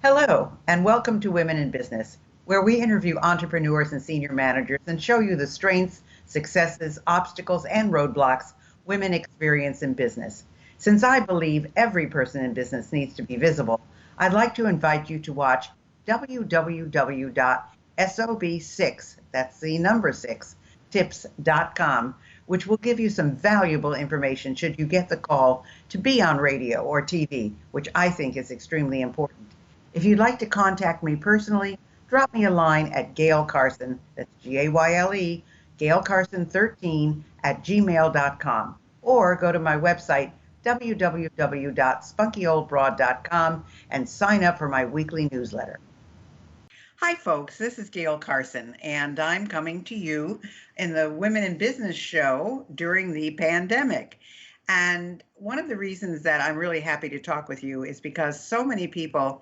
Hello, and welcome to Women in Business, where we interview entrepreneurs and senior managers and show you the strengths, successes, obstacles, and roadblocks women experience in business. Since I believe every person in business needs to be visible, I'd like to invite you to watch www.sob6, that's the number 6, tips.com, which will give you some valuable information should you get the call to be on radio or TV, which I think is extremely important. If you'd like to contact me personally, drop me a line at Gayle Carson, that's Gayle, Gayle Carson 13 at gmail.com, or go to my website, www.spunkyoldbroad.com, and sign up for my weekly newsletter. Hi, folks. This is Gayle Carson, and I'm coming to you in the Women in Business show during the pandemic. And one of the reasons that I'm really happy to talk with you is because so many people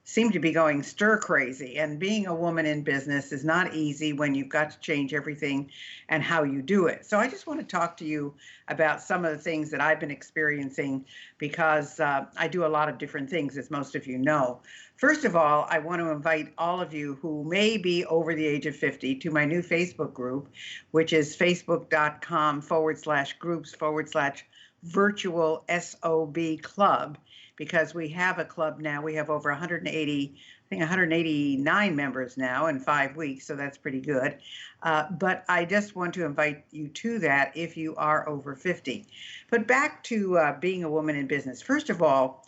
seem to be going stir crazy, and being a woman in business is not easy when you've got to change everything and how you do it. So I just want to talk to you about some of the things that I've been experiencing because I do a lot of different things, as most of you know. First of all, I want to invite all of you who may be over the age of 50 to my new Facebook group, which is facebook.com/groups/virtual SOB club, because we have a club now. We have over 180, I think 189 members now in 5 weeks, so that's pretty good. But I just want to invite you to that if you are over 50. But back to being a woman in business. First of all,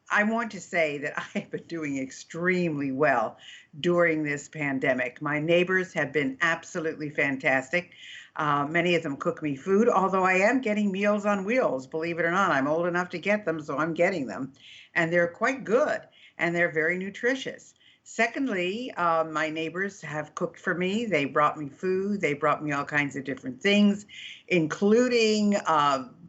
I want to say that I have been doing extremely well during this pandemic. My neighbors have been absolutely fantastic. Many of them cook me food, although I am getting Meals on Wheels, believe it or not. I'm old enough to get them, so I'm getting them. And they're quite good, and they're very nutritious. Secondly, my neighbors have cooked for me. They brought me food. They brought me all kinds of different things, including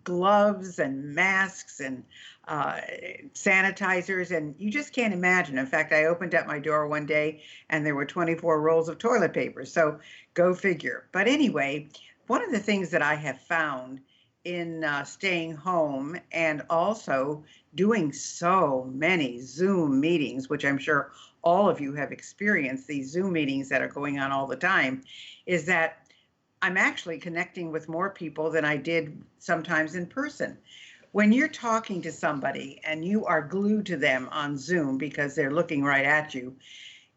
gloves and masks and sanitizers, and you just can't imagine. In fact, I opened up my door one day and there were 24 rolls of toilet paper, so go figure. But anyway, one of the things that I have found in staying home and also doing so many Zoom meetings, which I'm sure all of you have experienced, these Zoom meetings that are going on all the time, is that I'm actually connecting with more people than I did sometimes in person. When you're talking to somebody and you are glued to them on Zoom because they're looking right at you,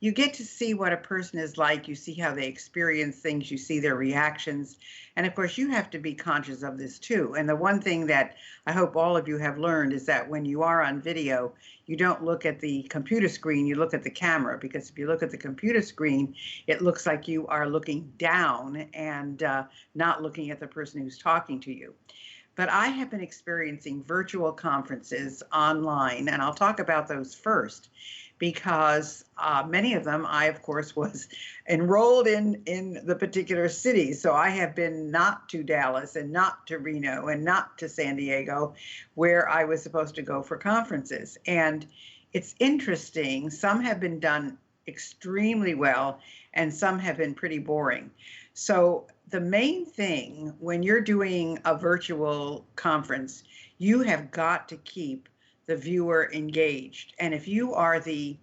you get to see what a person is like. You see how they experience things. You see their reactions. And of course, you have to be conscious of this too. And the one thing that I hope all of you have learned is that when you are on video, you don't look at the computer screen, you look at the camera, because if you look at the computer screen, it looks like you are looking down and not looking at the person who's talking to you. But I have been experiencing virtual conferences online, and I'll talk about those first, because many of them, I, of course, was enrolled in the particular cities. So I have been not to Dallas and not to Reno and not to San Diego, where I was supposed to go for conferences. And it's interesting. Some have been done extremely well, and some have been pretty boring. So the main thing when you're doing a virtual conference, you have got to keep the viewer engaged. And if you are the,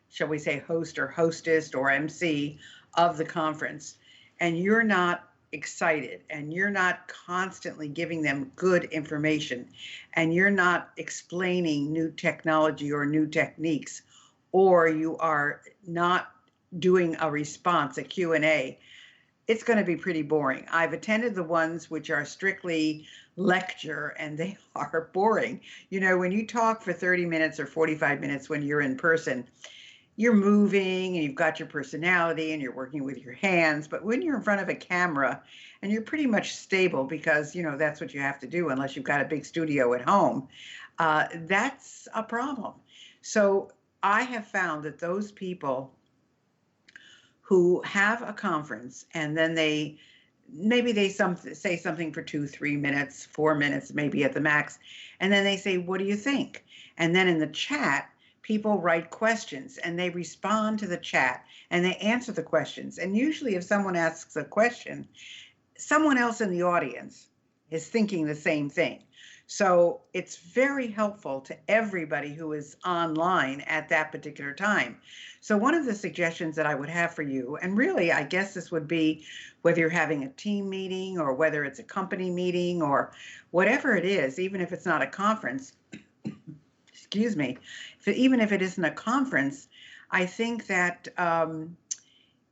shall we say, host or hostess or MC of the conference, and you're not excited and you're not constantly giving them good information, and you're not explaining new technology or new techniques, or you are not doing a response, a Q&A, it's going to be pretty boring. I've attended the ones which are strictly lecture, and they are boring. You know, when you talk for 30 minutes or 45 minutes when you're in person, you're moving and you've got your personality and you're working with your hands. But when you're in front of a camera and you're pretty much stable, because, you know, that's what you have to do unless you've got a big studio at home, that's a problem. So I have found that those people who have a conference and then maybe they say something for 2-3 minutes, 4 minutes, maybe at the max, and then they say, what do you think? And then in the chat, people write questions and they respond to the chat and they answer the questions. And usually if someone asks a question, someone else in the audience is thinking the same thing. So it's very helpful to everybody who is online at that particular time. So one of the suggestions that I would have for you, and really, I guess this would be whether you're having a team meeting or whether it's a company meeting or whatever it is, even if it's not a conference, excuse me, even if it isn't a conference, I think that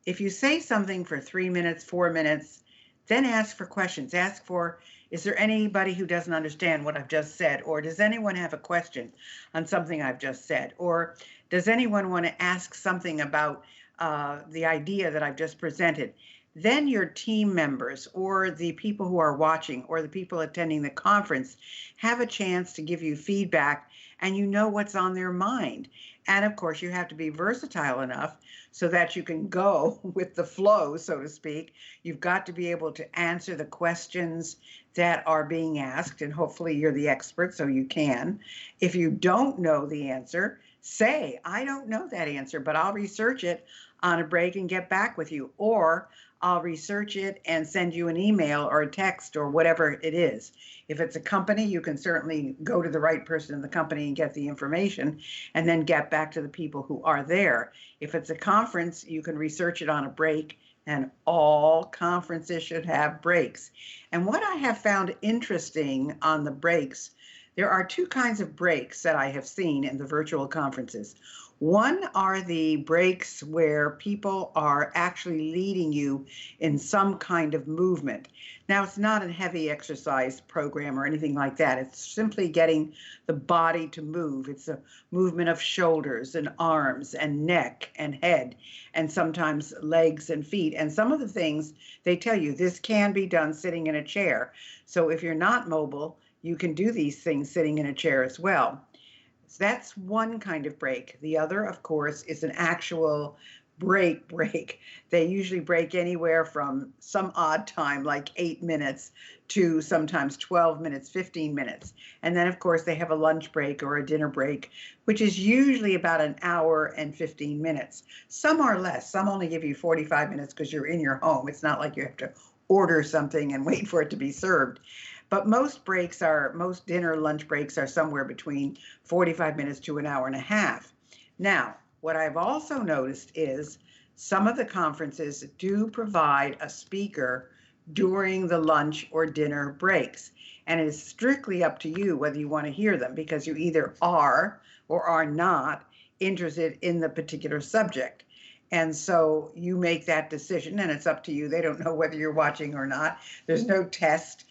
if you say something for 3 minutes, 4 minutes, then ask for questions. Ask for, is there anybody who doesn't understand what I've just said? Or does anyone have a question on something I've just said? Or does anyone want to ask something about the idea that I've just presented? Then your team members or the people who are watching or the people attending the conference have a chance to give you feedback, and you know what's on their mind. And of course, you have to be versatile enough so that you can go with the flow, so to speak. You've got to be able to answer the questions that are being asked, and hopefully you're the expert, so you can. If you don't know the answer, say, I don't know that answer, but I'll research it on a break and get back with you. Or I'll research it and send you an email or a text or whatever it is. If it's a company, you can certainly go to the right person in the company and get the information and then get back to the people who are there. If it's a conference, you can research it on a break, and all conferences should have breaks. And what I have found interesting on the breaks, there are two kinds of breaks that I have seen in the virtual conferences. One are the breaks where people are actually leading you in some kind of movement. Now, it's not a heavy exercise program or anything like that. It's simply getting the body to move. It's a movement of shoulders and arms and neck and head, and sometimes legs and feet. And some of the things they tell you, this can be done sitting in a chair. So if you're not mobile, you can do these things sitting in a chair as well. So that's one kind of break. The other, of course, is an actual break. They usually break anywhere from some odd time, like 8 minutes, to sometimes 12 minutes, 15 minutes. And then, of course, they have a lunch break or a dinner break, which is usually about an hour and 15 minutes. Some are less. Some only give you 45 minutes because you're in your home. It's not like you have to order something and wait for it to be served. But most dinner lunch breaks are somewhere between 45 minutes to an hour and a half. Now, what I've also noticed is some of the conferences do provide a speaker during the lunch or dinner breaks. And it is strictly up to you whether you want to hear them, because you either are or are not interested in the particular subject. And so you make that decision, and it's up to you. They don't know whether you're watching or not. There's no test.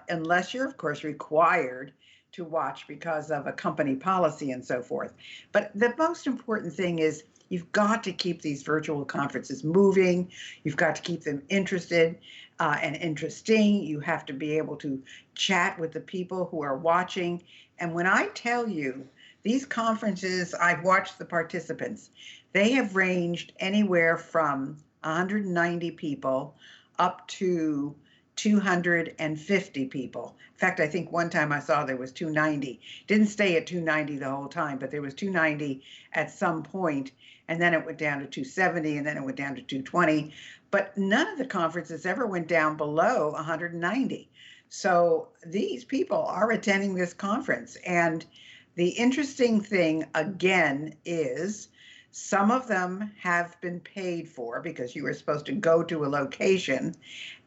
Unless you're, of course, required to watch because of a company policy and so forth. But the most important thing is you've got to keep these virtual conferences moving. You've got to keep them interested and interesting. You have to be able to chat with the people who are watching. And when I tell you, these conferences, I've watched the participants. They have ranged anywhere from 190 people up to 250 people. In fact, I think one time I saw there was 290. Didn't stay at 290 the whole time, but there was 290 at some point, and then it went down to 270, and then it went down to 220. But none of the conferences ever went down below 190. So these people are attending this conference. And the interesting thing, again, is some of them have been paid for because you were supposed to go to a location,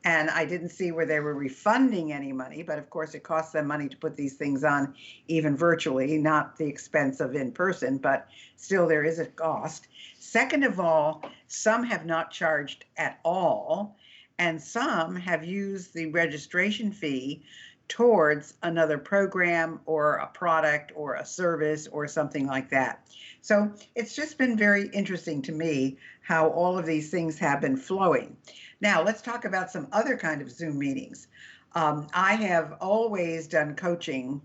and I didn't see where they were refunding any money, but of course it costs them money to put these things on even virtually, not the expense of in person, but still there is a cost. Second of all, some have not charged at all, and some have used the registration fee towards another program or a product or a service or something like that. So it's just been very interesting to me how all of these things have been flowing. Now let's talk about some other kind of Zoom meetings. I have always done coaching,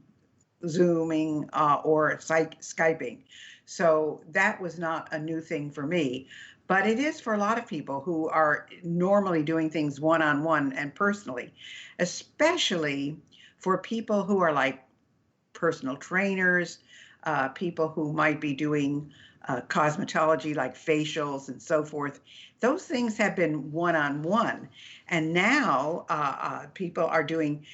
Zooming or Skyping. So that was not a new thing for me. But it is for a lot of people who are normally doing things one-on-one and personally, especially for people who are like personal trainers, people who might be doing cosmetology like facials and so forth. Those things have been one-on-one. And now people are doing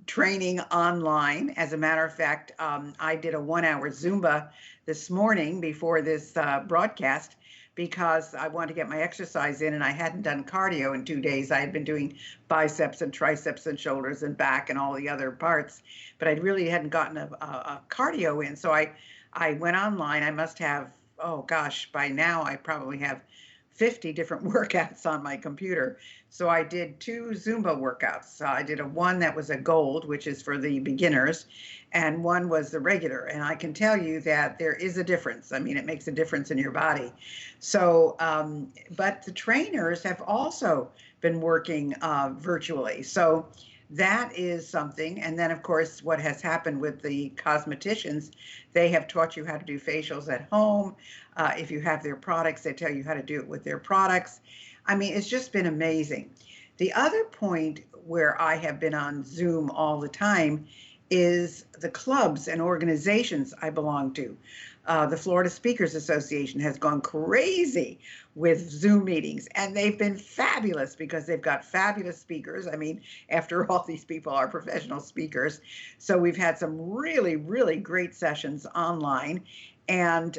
training online. As a matter of fact, I did a 1 hour Zumba this morning before this broadcast because I wanted to get my exercise in and I hadn't done cardio in 2 days. I had been doing biceps and triceps and shoulders and back and all the other parts, but I really hadn't gotten a cardio in. So I went online. I must have, oh gosh, by now I probably have 50 different workouts on my computer. So I did 2 Zumba workouts. I did one that was a gold, which is for the beginners, and one was the regular. And I can tell you that there is a difference. I mean, it makes a difference in your body. So, but the trainers have also been working virtually. So that is something. And then, of course, what has happened with the cosmeticians, they have taught you how to do facials at home. If you have their products, they tell you how to do it with their products. I mean, it's just been amazing. The other point where I have been on Zoom all the time is the clubs and organizations I belong to. The Florida Speakers Association has gone crazy with Zoom meetings, and they've been fabulous because they've got fabulous speakers. I mean, after all, these people are professional speakers. So we've had some really, really great sessions online. And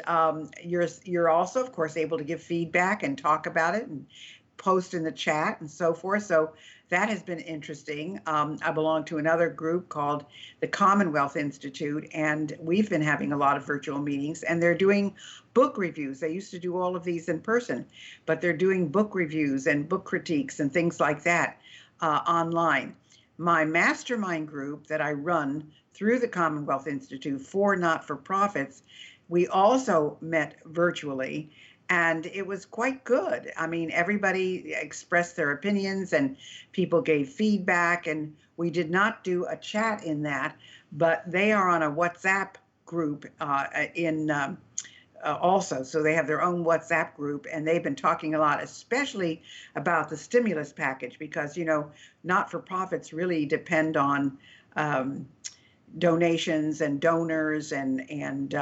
you're also, of course, able to give feedback and talk about it and post in the chat and so forth. So that has been interesting. I belong to another group called the Commonwealth Institute, and we've been having a lot of virtual meetings, and they're doing book reviews. They used to do all of these in person, but they're doing book reviews and book critiques and things like that online. My mastermind group that I run through the Commonwealth Institute for not-for-profits, we also met virtually, and it was quite good. I mean, everybody expressed their opinions and people gave feedback, and we did not do a chat in that, but they are on a WhatsApp group also. So they have their own WhatsApp group, and they've been talking a lot, especially about the stimulus package, because, you know, not-for-profits really depend on donations and donors and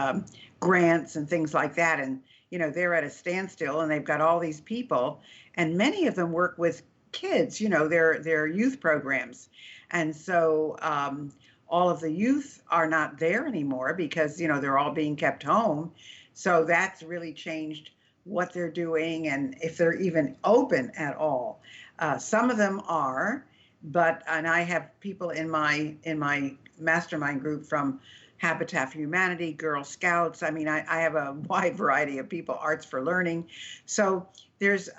grants and things like that. And, you know, they're at a standstill, and they've got all these people, and many of them work with kids, you know, their youth programs. And so all of the youth are not there anymore because, you know, they're all being kept home. So that's really changed what they're doing and if they're even open at all. Some of them are, and I have people in my mastermind group from Habitat for Humanity, Girl Scouts. I mean, I have a wide variety of people, Arts for Learning. So there's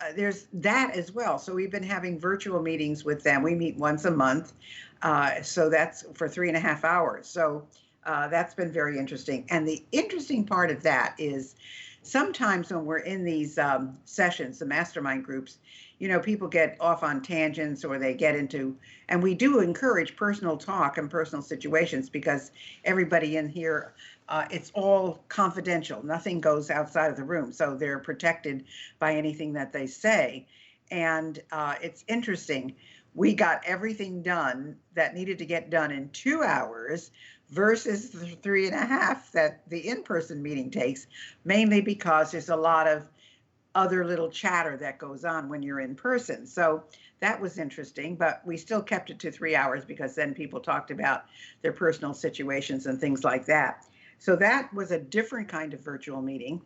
that as well. So we've been having virtual meetings with them. We meet once a month. So that's for 3.5 hours. So that's been very interesting. And the interesting part of that is sometimes when we're in these sessions, the mastermind groups, you know, people get off on tangents or they get into, and we do encourage personal talk and personal situations because everybody in here, it's all confidential. Nothing goes outside of the room. So they're protected by anything that they say. And it's interesting. We got everything done that needed to get done in 2 hours versus the 3.5 that the in-person meeting takes, mainly because there's a lot of other little chatter that goes on when you're in person. So that was interesting, but we still kept it to 3 hours because then people talked about their personal situations and things like that. So that was a different kind of virtual meeting.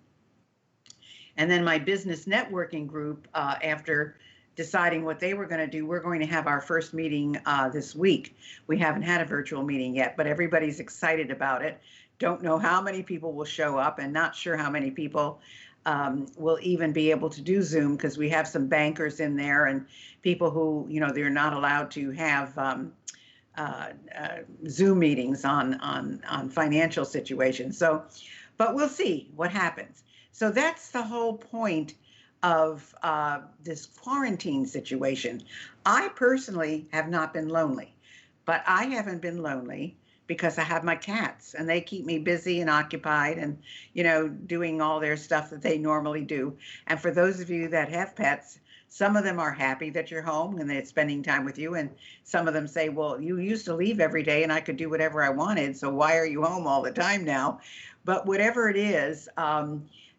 And then my business networking group, after deciding what they were going to do, we're going to have our first meeting this week. We haven't had a virtual meeting yet, but everybody's excited about it. Don't know how many people will show up and not sure how many people will even be able to do Zoom because we have some bankers in there and people who, you know, they're not allowed to have Zoom meetings on financial situations. So, but we'll see what happens. So that's the whole point of this quarantine situation. I personally have not been lonely, but I haven't been lonely because I have my cats and they keep me busy and occupied and, you know, doing all their stuff that they normally do. And for those of you that have pets, some of them are happy that you're home and they're spending time with you. And some of them say, well, you used to leave every day and I could do whatever I wanted. So why are you home all the time now? But whatever it is,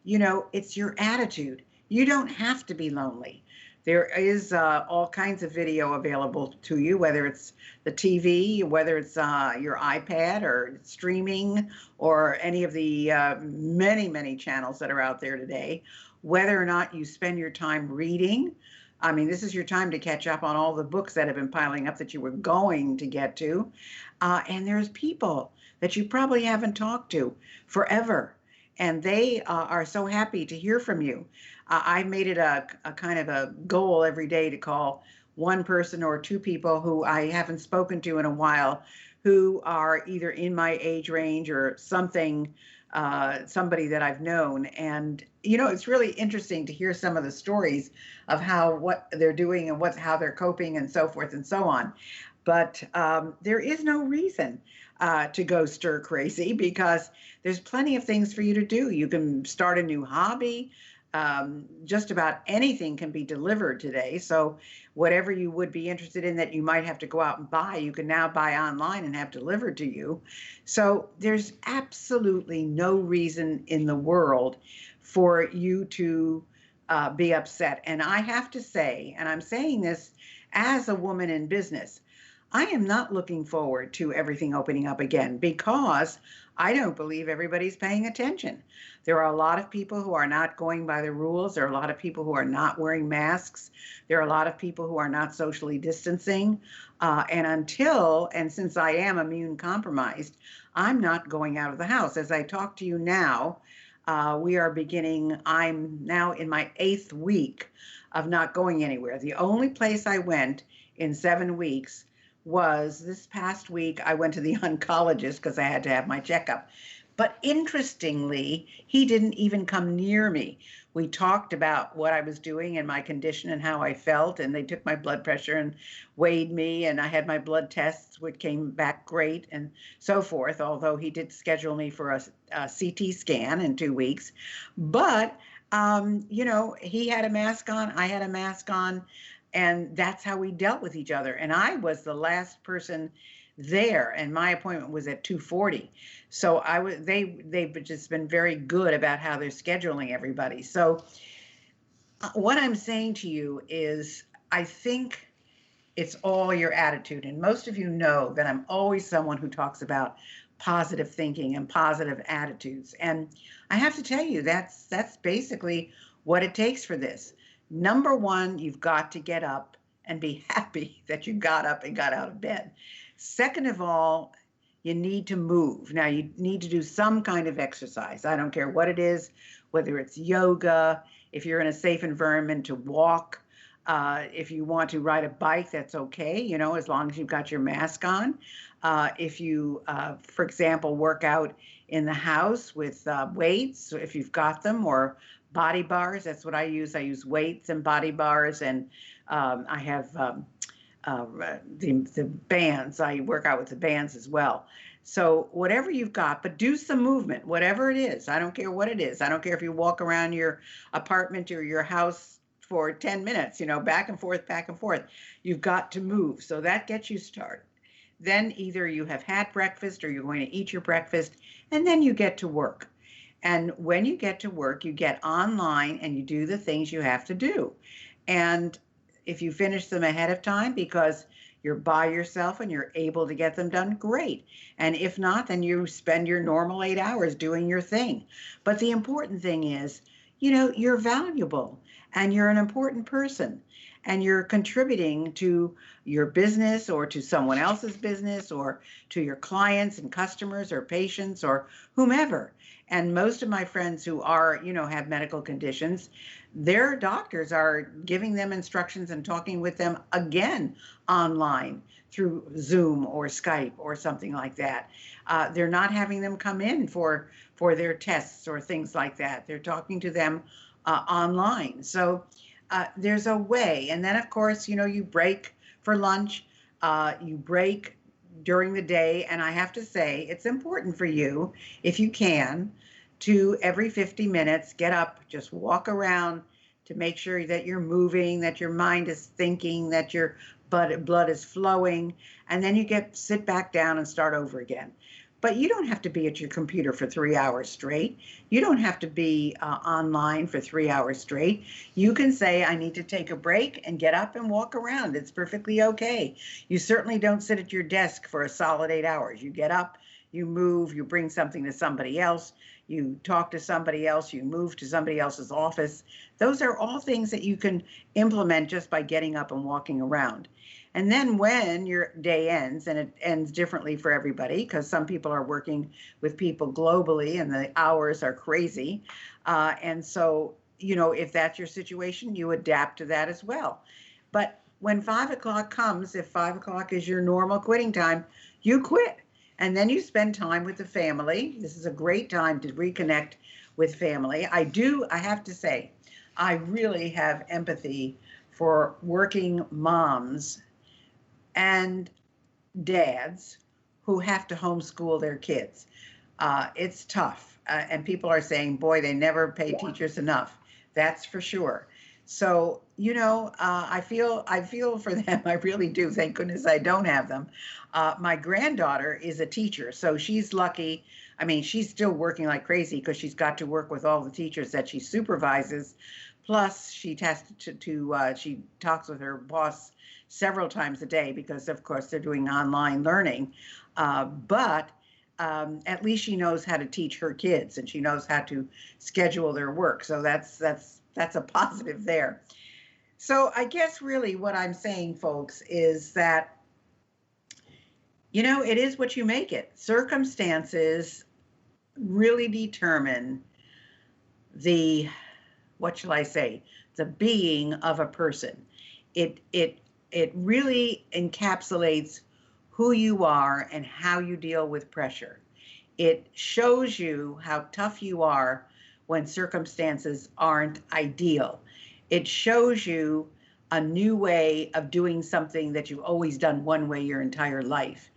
you know, it's your attitude. You don't have to be lonely. There is all kinds of video available to you, whether it's the TV, whether it's your iPad or streaming or any of the many, many channels that are out there today. Whether or not you spend your time reading, I mean, this is your time to catch up on all the books that have been piling up that you were going to get to. And there's people that you probably haven't talked to forever, and they are so happy to hear from you. I made it a kind of a goal every day to call one person or two people who I haven't spoken to in a while, who are either in my age range or something, somebody that I've known. And, you know, it's really interesting to hear some of the stories of what they're doing and how they're coping and so forth and so on. But there is no reason to go stir crazy, because there's plenty of things for you to do. You can start a new hobby. Just about anything can be delivered today. So whatever you would be interested in that you might have to go out and buy, you can now buy online and have delivered to you. So there's absolutely no reason in the world for you to be upset. And I have to say, and I'm saying this as a woman in business, I am not looking forward to everything opening up again, because I don't believe everybody's paying attention. There are a lot of people who are not going by the rules. There are a lot of people who are not wearing masks. There are a lot of people who are not socially distancing. And since I am immune compromised, I'm not going out of the house. As I talk to you now, I'm now in my 8th week of not going anywhere. The only place I went in 7 weeks was this past week. I went to the oncologist because I had to have my checkup. But interestingly, he didn't even come near me. We talked about what I was doing and my condition and how I felt, and they took my blood pressure and weighed me, and I had my blood tests, which came back great and so forth, although he did schedule me for a CT scan in 2 weeks. But, you know, he had a mask on, I had a mask on, and that's how we dealt with each other. And I was the last person there, and my appointment was at 2:40. So they've just been very good about how they're scheduling everybody. So what I'm saying to you is, I think it's all your attitude. And most of you know that I'm always someone who talks about positive thinking and positive attitudes. And I have to tell you, that's basically what it takes for this. Number one, you've got to get up and be happy that you got up and got out of bed. Second of all, you need to move. Now, you need to do some kind of exercise. I don't care what it is, whether it's yoga, if you're in a safe environment, to walk. If you want to ride a bike, that's okay, you know, as long as you've got your mask on. If you, for example, work out in the house with weights, if you've got them, or body bars, that's what I use. I use weights and body bars, and I have the bands. I work out with the bands as well. So whatever you've got, but do some movement, whatever it is. I don't care what it is. I don't care if you walk around your apartment or your house for 10 minutes, you know, back and forth, back and forth. You've got to move. So that gets you started. Then either you have had breakfast or you're going to eat your breakfast, and then you get to work. And when you get to work, you get online and you do the things you have to do. And if you finish them ahead of time because you're by yourself and you're able to get them done, great. And if not, then you spend your normal 8 hours doing your thing. But the important thing is, you know, you're valuable and you're an important person, and you're contributing to your business or to someone else's business or to your clients and customers or patients or whomever. And most of my friends who are, you know, have medical conditions, their doctors are giving them instructions and talking with them again online through Zoom or Skype or something like that. They're not having them come in for their tests or things like that. They're talking to them online. So there's a way. And then, of course, you know, you break for lunch, you break during the day. And I have to say, it's important for you, if you can, to every 50 minutes, get up, just walk around to make sure that you're moving, that your mind is thinking, that your blood is flowing. And then you sit back down and start over again. But you don't have to be at your computer for 3 hours straight. You don't have to be online for 3 hours straight. You can say, I need to take a break and get up and walk around. It's perfectly okay. You certainly don't sit at your desk for a solid 8 hours. You get up, you move, you bring something to somebody else, you talk to somebody else, you move to somebody else's office. Those are all things that you can implement just by getting up and walking around. And then when your day ends, and it ends differently for everybody because some people are working with people globally and the hours are crazy. And so, if that's your situation, you adapt to that as well. But when 5 o'clock comes, if 5 o'clock is your normal quitting time, you quit. And then you spend time with the family. This is a great time to reconnect with family. I have to say, I really have empathy for working moms and dads who have to homeschool their kids. It's tough. And people are saying, boy, they never pay teachers enough. That's for sure. So, I feel for them. I really do. Thank goodness I don't have them. My granddaughter is a teacher, so she's lucky. I mean, she's still working like crazy because she's got to work with all the teachers that she supervises. Plus, she has she talks with her boss several times a day because, of course, they're doing online learning. But at least she knows how to teach her kids, and she knows how to schedule their work. So that's a positive there. So I guess really what I'm saying, folks, is that, it is what you make it. Circumstances really determine what shall I say, the being of a person. It really encapsulates who you are and how you deal with pressure. It shows you how tough you are when circumstances aren't ideal. It shows you a new way of doing something that you've always done one way your entire life.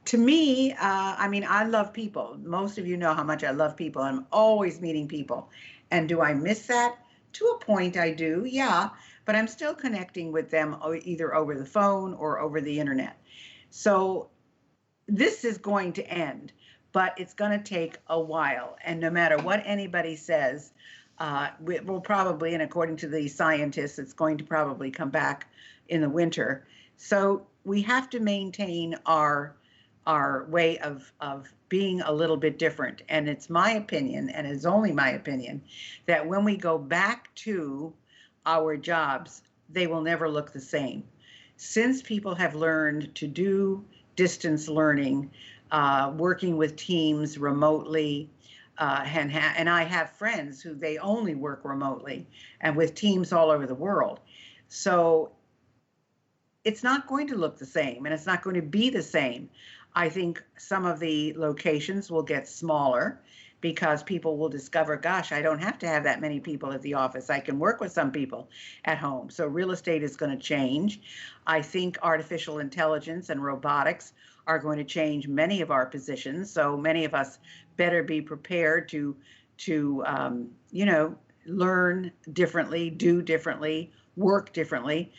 To me, I love people. Most of you know how much I love people. I'm always meeting people. And do I miss that? To a point, I do, yeah, but I'm still connecting with them either over the phone or over the internet. So this is going to end, but it's going to take a while. And no matter what anybody says, it will probably, and according to the scientists, it's going to probably come back in the winter. So we have to maintain our way of being a little bit different. And it's my opinion, and it's only my opinion, that when we go back to our jobs, they will never look the same. Since people have learned to do distance learning, working with teams remotely, and I have friends who they only work remotely and with teams all over the world. So it's not going to look the same, and it's not going to be the same. I think some of the locations will get smaller because people will discover, gosh, I don't have to have that many people at the office. I can work with some people at home. So real estate is going to change. I think artificial intelligence and robotics are going to change many of our positions. So many of us better be prepared to learn differently, do differently, work differently,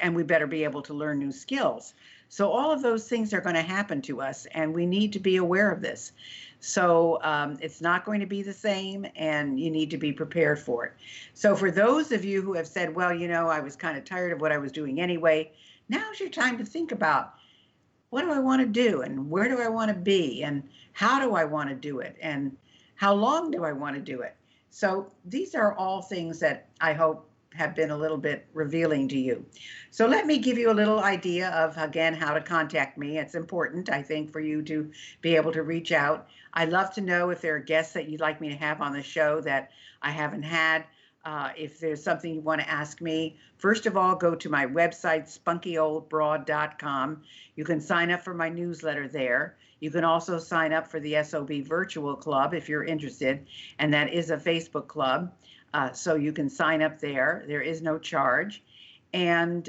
and we better be able to learn new skills. So all of those things are going to happen to us, and we need to be aware of this. So it's not going to be the same, and you need to be prepared for it. So for those of you who have said, well, I was kind of tired of what I was doing anyway, now's your time to think about, what do I want to do, and where do I want to be, and how do I want to do it, and how long do I want to do it? So these are all things that I hope have been a little bit revealing to you. So let me give you a little idea of, again, how to contact me. It's important, I think, for you to be able to reach out. I'd love to know if there are guests that you'd like me to have on the show that I haven't had. If there's something you want to ask me, first of all, go to my website, spunkyoldbroad.com. You can sign up for my newsletter there. You can also sign up for the SOB Virtual Club if you're interested, and that is a Facebook club. So you can sign up there. There is no charge. And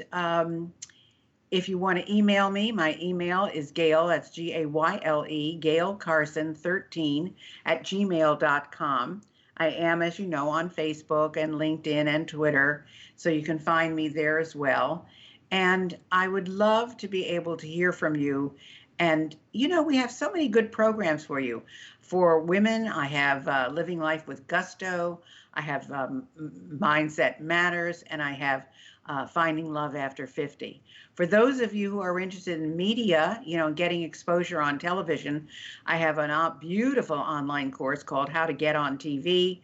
if you want to email me, my email is Gayle, that's Gayle, Gayle Carson 13 @gmail.com. I am, as you know, on Facebook and LinkedIn and Twitter, so you can find me there as well. And I would love to be able to hear from you And, we have so many good programs for you. For women, I have Living Life with Gusto. I have Mindset Matters, and I have Finding Love After 50. For those of you who are interested in media, getting exposure on television, I have a beautiful online course called How to Get on TV.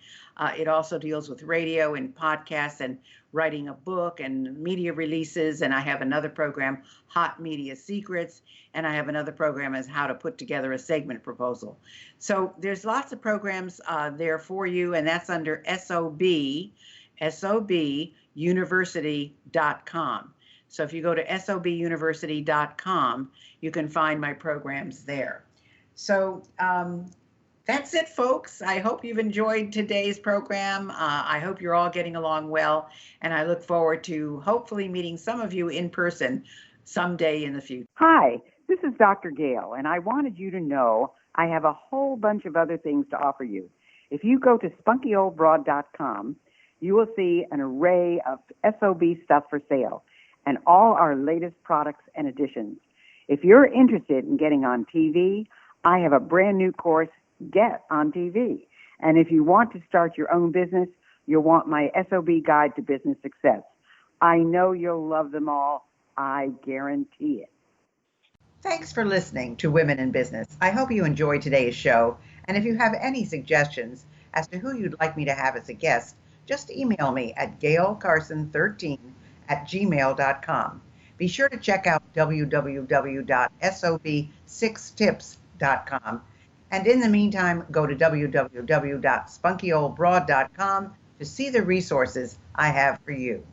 It also deals with radio and podcasts and writing a book and media releases. And I have another program, Hot Media Secrets. And I have another program as how to put together a segment proposal. So there's lots of programs there for you, and that's under sobuniversity.com. So if you go to sobuniversity.com, you can find my programs there. So that's it, folks. I hope you've enjoyed today's program. I hope you're all getting along well, and I look forward to hopefully meeting some of you in person someday in the future. Hi, this is Dr. Gayle, and I wanted you to know I have a whole bunch of other things to offer you. If you go to spunkyoldbroad.com, you will see an array of SOB stuff for sale and all our latest products and additions. If you're interested in getting on TV, I have a brand new course, Get on TV. And if you want to start your own business, you'll want my SOB Guide to Business Success. I know you'll love them all. I guarantee it. Thanks for listening to Women in Business. I hope you enjoyed today's show. And if you have any suggestions as to who you'd like me to have as a guest, just email me at gaylecarson13@gmail.com. Be sure to check out www.sob6tips.com. And in the meantime, go to www.spunkyoldbroad.com to see the resources I have for you.